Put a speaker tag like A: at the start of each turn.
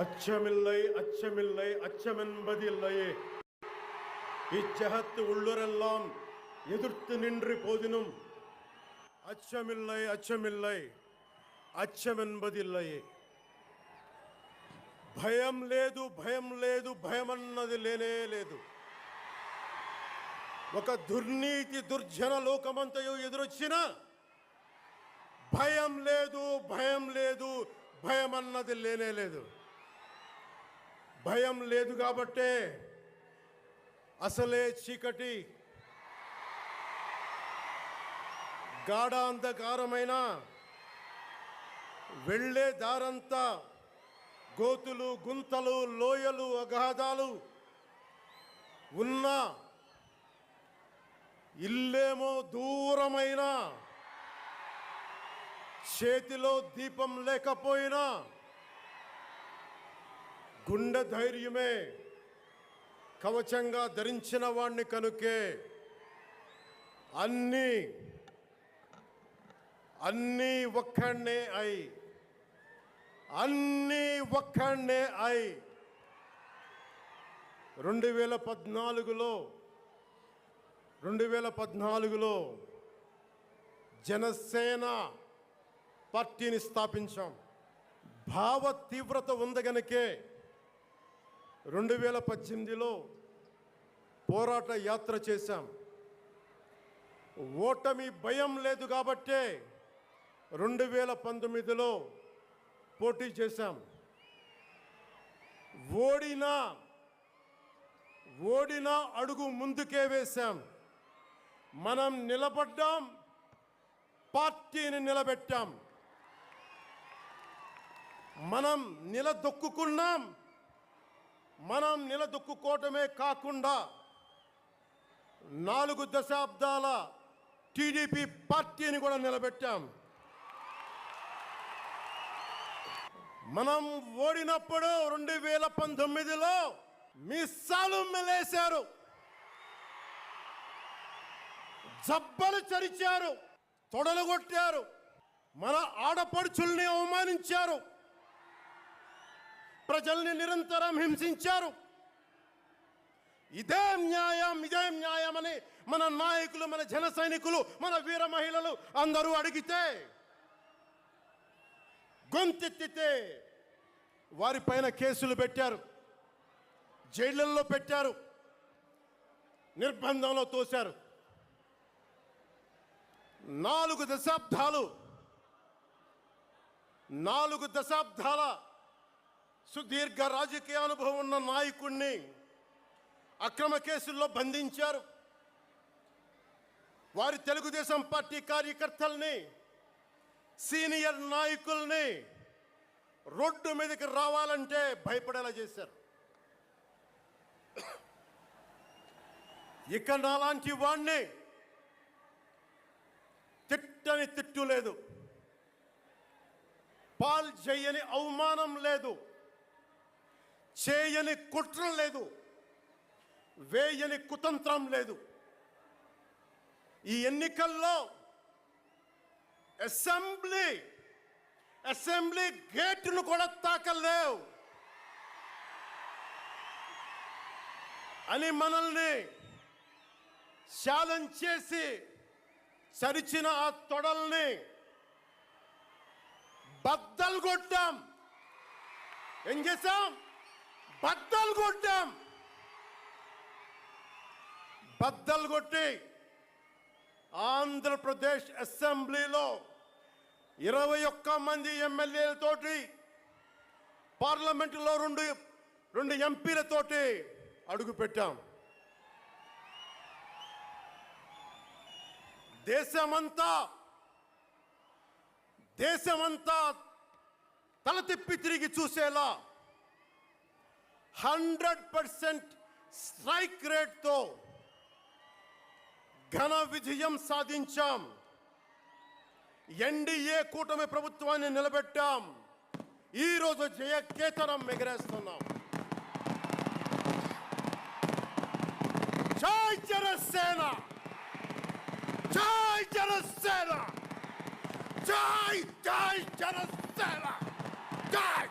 A: அச்சமில்லை அச்சமில்லை அச்சமென்பதில்லையே. இச்சகத்து உள்ளுரெல்லாம் எதிர்த்து நின்று போதினும் அச்சமில்லை அச்சமில்லை అచ్చమెన్బదిల్లయే. భయం లేదు భయం లేదు భయమన్నది లేనే లేదు. ఒక దుర్నీతి దుర్జన లోకమంతయు ఎదురొచ్చినా భయం లేదు భయం లేదు భయమన్నది లేనే లేదు. భయం లేదు కాబట్టే అసలే చీకటి గాఢ అంధకారమైన వెళ్ళే దారంతా గోతులు గుంతలు లోయలు అగాధాలు ఉన్నా ఇల్లేమో దూరమైన చేతిలో దీపం లేకపోయినా గుండె ధైర్యమే కవచంగా ధరించిన వాణ్ణి కనుకే అన్నీ ఒక్కడే అయి 2014లో జనసేన పార్టీని స్థాపించాం. భావ తీవ్రత ఉంది గనుకే 2018లో పోరాట యాత్ర చేశాం. ఓటమి భయం లేదు కాబట్టే 2019లో పోటీ చేశాం. ఓడినా అడుగు ముందుకే వేశాం. మనం నిలబడ్డాం, పార్టీని నిలబెట్టాం. మనం నిలదొక్కుకున్నాం. మనం నిలదొక్కుకోవటమే కాకుండా 4 దశాబ్దాల టీడీపీ పార్టీని కూడా నిలబెట్టాం. మనం ఓడినప్పుడు 2019లో మీసాలు మెలేశారు, జబ్బలు చరిచారు, తొడలు కొట్టారు, మన ఆడపడుచుల్ని అవమానించారు, ప్రజల్ని నిరంతరం హింసించారు. ఇదే న్యాయమని మన నాయకులు, మన జన సైనికులు, మన వీర మహిళలు అందరూ అడిగితే, గొంతెత్తితే వారిపైన కేసులు పెట్టారు, జైళ్ళల్లో పెట్టారు, నిర్బంధంలో తోశారు. 4 దశాబ్దాల సుదీర్ఘ రాజకీయ అనుభవం ఉన్న నాయకుడిని అక్రమ కేసుల్లో బంధించారు. వారి తెలుగుదేశం పార్టీ కార్యకర్తల్ని, సీనియర్ నాయకుల్ని రోడ్డు మీదకి రావాలంటే భయపడేలా చేశారు. ఇక నాలాంటి వాణ్ణి తిట్టని తిట్టు లేదు, పాల్ చేయని అవమానం లేదు, చేయని కుట్ర లేదు, వేయని కుతంత్రం లేదు. ఈ ఎన్నికల్లో అసెంబ్లీ గేటును కూడా తాకలేవు అని మనల్ని ఛాలెంజ్ చేసి సరిచిన ఆ తొడల్ని బద్దలు కొట్టాం. ఏం చేశాం? బద్దలు కొట్టి ఆంధ్రప్రదేశ్ అసెంబ్లీలో 21 మంది ఎమ్మెల్యేలతోటి, పార్లమెంటులో 2 ఎంపీలతోటి అడుగు పెట్టాం. దేశమంతా తల తిప్పి తిరిగి చూసేలా 100% స్ట్రైక్ రేట్తో ఘన విజయం సాధించాం. ఎన్డీఏ కూటమి ప్రభుత్వాన్ని నిలబెట్టాం. ఈరోజు జయకేతనం ఎగరేస్తున్నాం. జై జనసేన, జై జనసేన, జై జనసేన, జై.